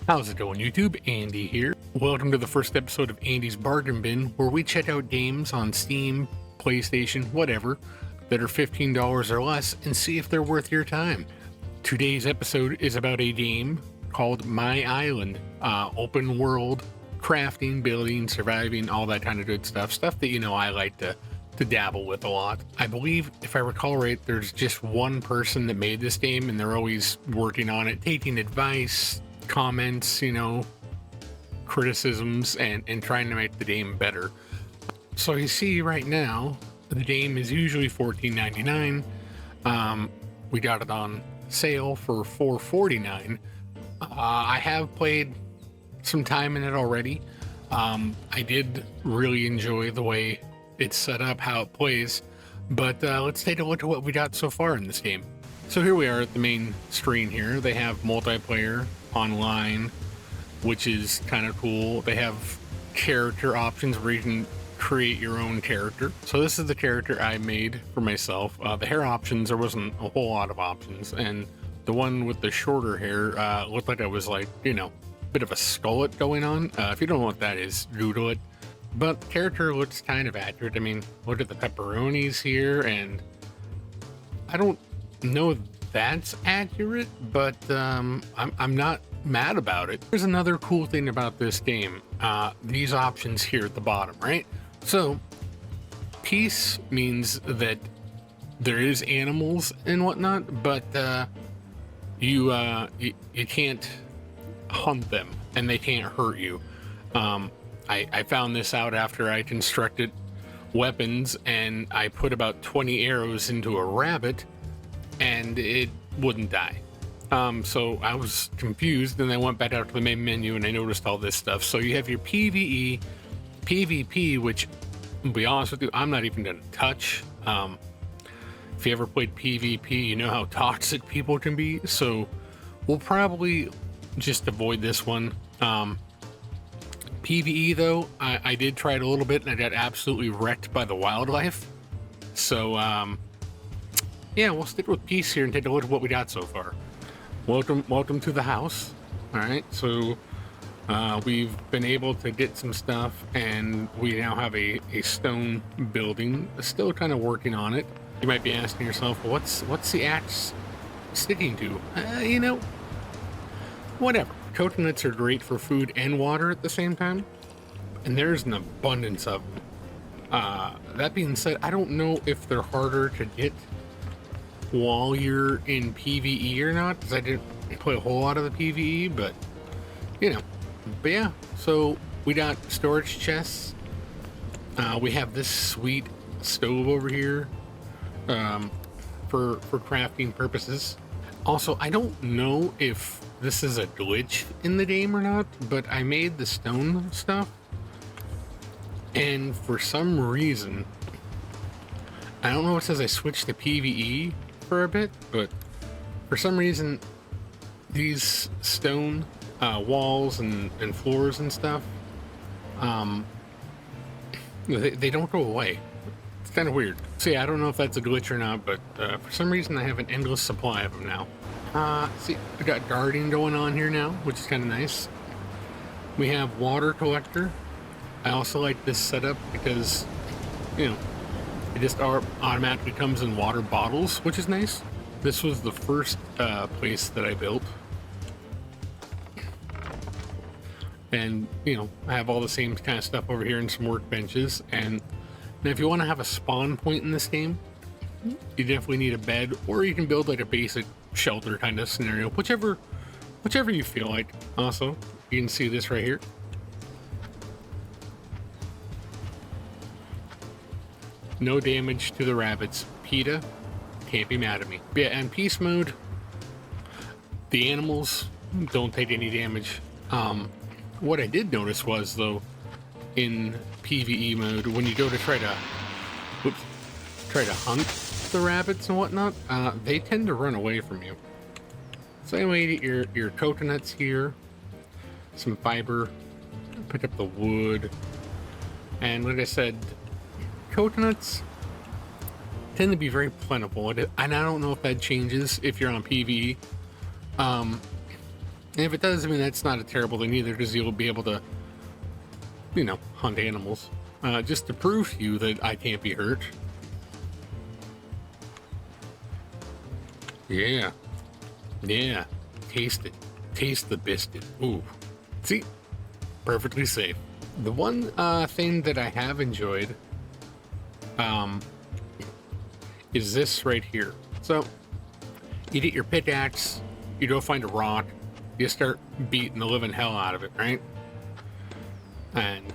How's it going, YouTube? Andy here. Welcome to the first episode of Andy's Bargain Bin, where we check out games on Steam, PlayStation, whatever, that are $15 or less and see if they're worth your time. Today's episode is about a game called My Island. Open world, crafting, building, surviving, all that kind of good stuff. Stuff that, I like to dabble with a lot. I believe, if I recall right, there's just one person that made this game, and they're always working on it, taking advice, comments, criticisms, and trying to make the game better. So you see right now, the game is usually $14.99. We got it on sale for $4.49. I have played some time in it already. I did really enjoy the way it's set up, how it plays, but let's take a look at what we got so far in this game. So here we are at the main screen here. They have multiplayer, online, which is kind of cool. They have character options where you can create your own character. So this is the character I made for myself. The hair options, there wasn't a whole lot of options, and the one with the shorter hair looked like I was like, bit of a skullet going on. If you don't know what that is, Google it. But the character looks kind of accurate. I mean, look at the pepperonis here, and I don't know that's accurate, but I'm not mad about it. There's another cool thing about this game. These options here at the bottom, right? So peace means that there is animals and whatnot, but you can't hunt them and they can't hurt you. I found this out after I constructed weapons, and I put about 20 arrows into a rabbit and it wouldn't die. So I was confused, and I went back out to the main menu and I noticed all this stuff. So you have your PvE, PvP, which, to be honest with you, I'm not even gonna touch. If you ever played PvP, you know how toxic people can be, so we'll probably just avoid this one. PvE though, I did try it a little bit and I got absolutely wrecked by the wildlife. So yeah, we'll stick with peace here and take a look at what we got so far. Welcome to the house. All right, so we've been able to get some stuff, and we now have a stone building. Still kind of working on it. You might be asking yourself, well, what's the axe sticking to? Whatever. Coconuts are great for food and water at the same time, and there's an abundance of them. That being said, I don't know if they're harder to get while you're in PvE or not, because I didn't play a whole lot of the PvE, but yeah. So we got storage chests. We have this sweet stove over here for crafting purposes. Also, I don't know if this is a glitch in the game or not, but I made the stone stuff, and for some reason, I don't know, it says I switched to PvE for a bit, but for some reason these stone walls and floors and stuff, they don't go away. It's kind of weird. So yeah, I don't know if that's a glitch or not, but for some reason I have an endless supply of them now. See, we got guarding going on here now, which is kind of nice. We have water collector. I also like this setup because it just automatically comes in water bottles, which is nice. This was the first place that I built. And, I have all the same kind of stuff over here and some workbenches. And now if you want to have a spawn point in this game, you definitely need a bed, or you can build like a basic shelter kind of scenario, whichever you feel like. Also, you can see this right here. No damage to the rabbits. PETA can't be mad at me. Yeah, and peace mode, the animals don't take any damage. What I did notice was, though, in PvE mode, when you go to try to hunt the rabbits and whatnot, they tend to run away from you. So anyway, your coconuts here, some fiber, pick up the wood, and like I said, coconuts tend to be very plentiful, and I don't know if that changes if you're on PvE. And if it does, I mean, that's not a terrible thing either, because you'll be able to, you know, hunt animals. Just to prove to you that I can't be hurt. Yeah. Yeah. Taste it. Taste the biscuit. Ooh. See? Perfectly safe. The one thing that I have enjoyed is this right here. So, you get your pickaxe, you go find a rock, you start beating the living hell out of it, right? And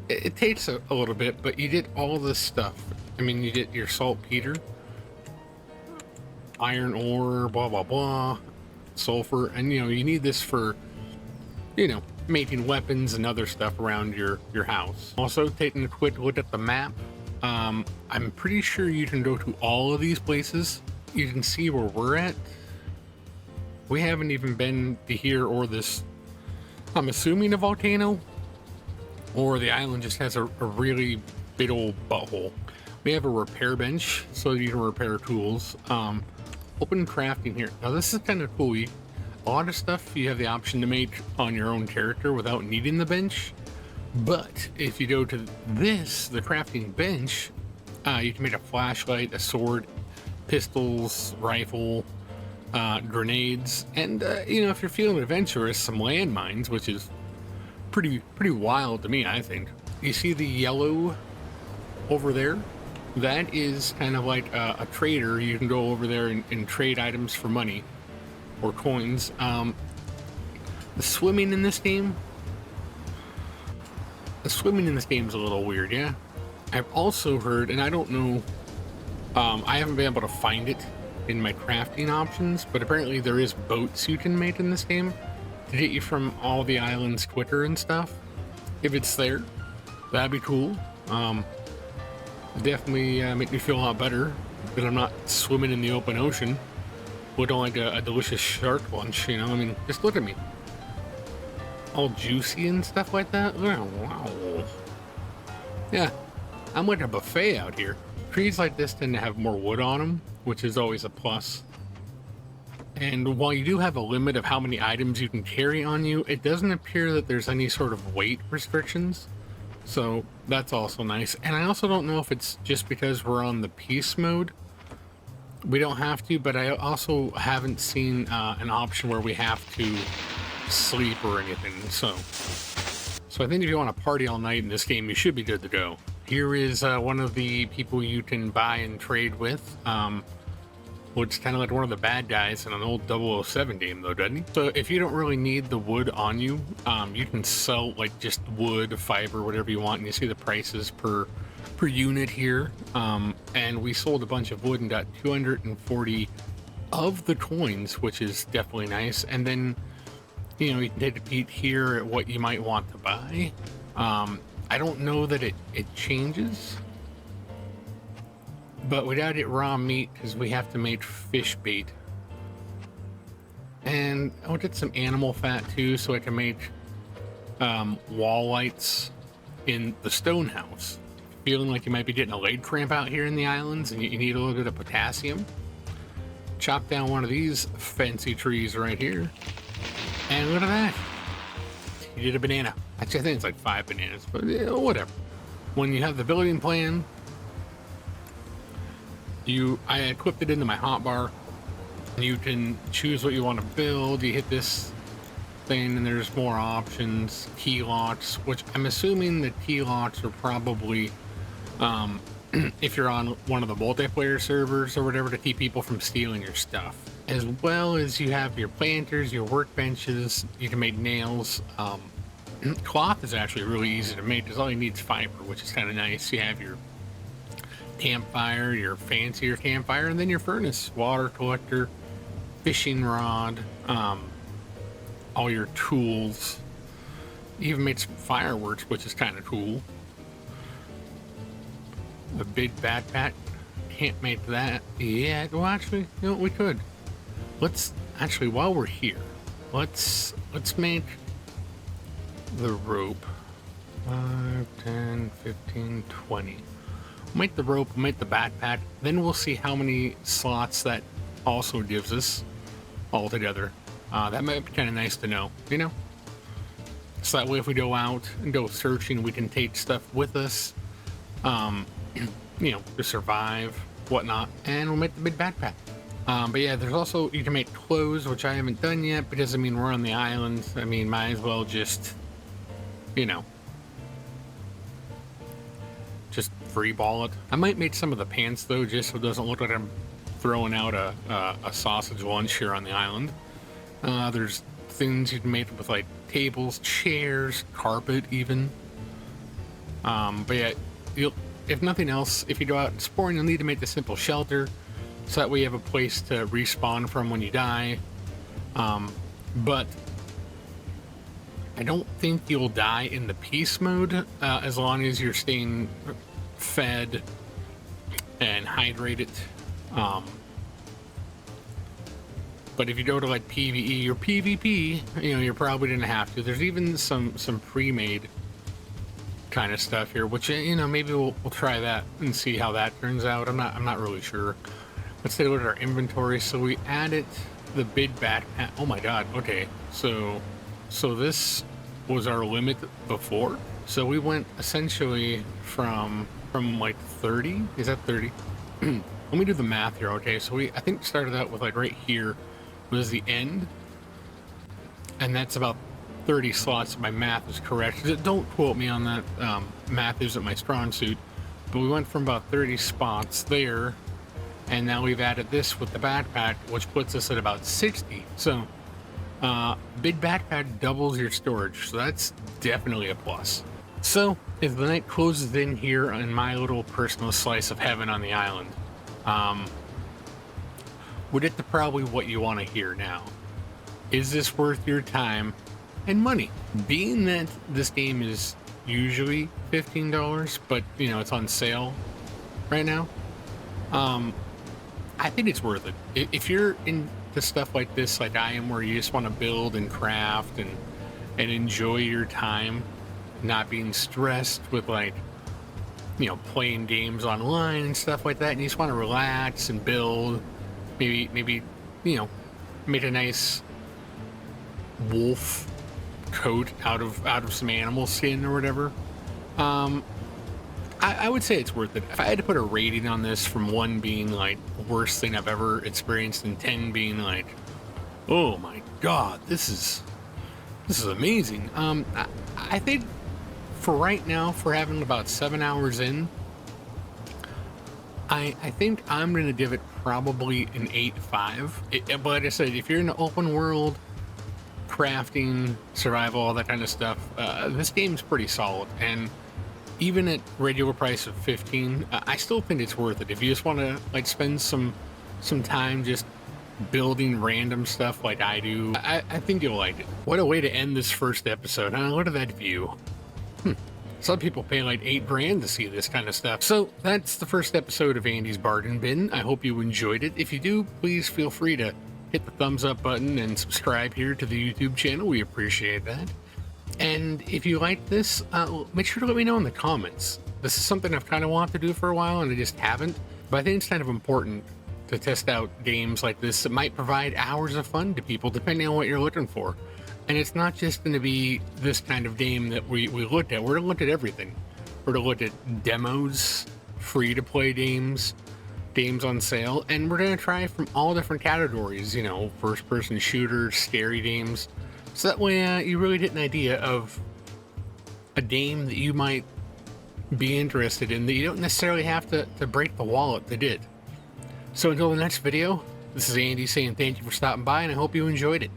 it takes a little bit, but you get all this stuff. I mean, you get your saltpeter, iron ore, blah, blah, blah, sulfur, and, you know, you need this for, you know, making weapons and other stuff around your house. Also, taking a quick look at the map, I'm pretty sure you can go to all of these places. You can see where we're at. We haven't even been to here or this, I'm assuming, a volcano, or the island just has a really big old butthole. We have a repair bench so you can repair tools. Open crafting here. Now this is kind of cool. A lot of stuff you have the option to make on your own character without needing the bench. But if you go to this, the crafting bench, you can make a flashlight, a sword, pistols, rifle, grenades, and you know, if you're feeling adventurous, some landmines, which is pretty wild to me, I think. You see the yellow over there? That is kind of like a trader. You can go over there and trade items for money or coins. The swimming in this game, is a little weird, yeah. I've also heard, and I don't know, I haven't been able to find it in my crafting options, but apparently there is boats you can make in this game to get you from all the islands quicker and stuff. If it's there, that'd be cool. Definitely make me feel a lot better that I'm not swimming in the open ocean looking like a delicious shark lunch, you know? I mean, just look at me. All juicy and stuff like that. Oh, wow. Yeah, I'm like a buffet out here. Trees like this tend to have more wood on them, which is always a plus. And while you do have a limit of how many items you can carry on you, it doesn't appear that there's any sort of weight restrictions. So that's also nice. And I also don't know if it's just because we're on the peace mode. We don't have to, but I also haven't seen an option where we have to sleep or anything. So I think if you want to party all night in this game, you should be good to go. Here is one of the people you can buy and trade with. Looks kind of like one of the bad guys in an old 007 game, though, doesn't he? So if you don't really need the wood on you, you can sell like just wood, fiber, whatever you want, and you see the prices per unit here. And we sold a bunch of wood and got 240 of the coins, which is definitely nice. And then, you know, you can take a peek here at what you might want to buy. I don't know that it changes. But we gotta get raw meat because we have to make fish bait. And I'll get some animal fat too so I can make wall lights in the stone house. Feeling like you might be getting a leg cramp out here in the islands and you need a little bit of potassium. Chop down one of these fancy trees right here. And look at that. You did a banana. Actually, I think it's like 5 bananas, but yeah, whatever. When you have the building plan, I equipped it into my hotbar. You can choose what you want to build. You hit this thing and there's more options. Key locks, which I'm assuming the key locks are probably if you're on one of the multiplayer servers or whatever, to keep people from stealing your stuff. As well as you have your planters, your workbenches. You can make nails. Cloth is actually really easy to make because all you need is fiber, which is kind of nice. You have your campfire, your fancier campfire, and then your furnace, water collector, fishing rod, all your tools. You even made some fireworks, which is kind of cool. The big backpack, can't make that yet. Well, actually, you know, we could. Let's actually, while we're here, let's make the rope. 5, 10, 15, 20. Make the rope, make the backpack, then we'll see how many slots that also gives us altogether. That might be kind of nice to know, you know? So that way if we go out and go searching, we can take stuff with us, you know, to survive, whatnot, and we'll make the big backpack. But yeah, there's also, you can make clothes, which I haven't done yet, because I mean, we're on the island. I mean, might as well just, you know, just free ball it. I might make some of the pants though, just so it doesn't look like I'm throwing out a sausage lunch here on the island. There's things you can make with like tables, chairs, carpet even. But yeah, if nothing else, if you go out exploring, you'll need to make a simple shelter, so that way you have a place to respawn from when you die. But I don't think you'll die in the peace mode, as long as you're staying fed and hydrated. But if you go to like PvE or PvP, you know, you're probably gonna have to. There's even some pre-made kind of stuff here, which, you know, maybe we'll try that and see how that turns out. I'm not really sure. Let's take a look at our inventory. So we added the big backpack. Oh my god. Okay, so this was our limit before. So we went essentially from like 30. Is that 30? Let me do the math here. Okay, so I think started out with like right here was the end, and that's about 30 slots if my math is correct. Don't quote me on that. Math isn't my strong suit, but we went from about 30 spots there, and now we've added this with the backpack, which puts us at about 60. So big backpack doubles your storage, so that's definitely a plus. So if the night closes in here in my little personal slice of heaven on the island, we'll get to probably what you want to hear now. Is this worth your time and money? Being that this game is usually $15, but you know, it's on sale right now, I think it's worth it. If you're into stuff like this, like I am, where you just want to build and craft and enjoy your time, not being stressed with like, you know, playing games online and stuff like that, and you just want to relax and build, maybe you know, make a nice wolf coat out of some animal skin or whatever, I would say it's worth it. If I had to put a rating on this, from 1 being like the worst thing I've ever experienced, and 10 being like, oh my god, this is amazing, I think for right now, for having about 7 hours in, I think I'm gonna give it probably an 8.5. But like I said, if you're in the open world, crafting, survival, all that kind of stuff, this game's pretty solid. And even at regular price of 15, I still think it's worth it. If you just want to like spend some time just building random stuff like I do, I think you'll like it. What a way to end this first episode, huh? Look at that view. Some people pay like $8 grand to see this kind of stuff. So that's the first episode of Andy's Bargain Bin. I hope you enjoyed it. If you do, please feel free to hit the thumbs up button and subscribe here to the YouTube channel. We appreciate that. And if you like this, make sure to let me know in the comments. This is something I've kind of wanted to do for a while and I just haven't. But I think it's kind of important to test out games like this that might provide hours of fun to people, depending on what you're looking for. And it's not just going to be this kind of game that we looked at. We're going to look at everything. We're going to look at demos, free-to-play games, games on sale, and we're going to try from all different categories, you know, first-person shooters, scary games. So that way you really get an idea of a game that you might be interested in, that you don't necessarily have to break the wallet to get. So until the next video, this is Andy saying thank you for stopping by, and I hope you enjoyed it.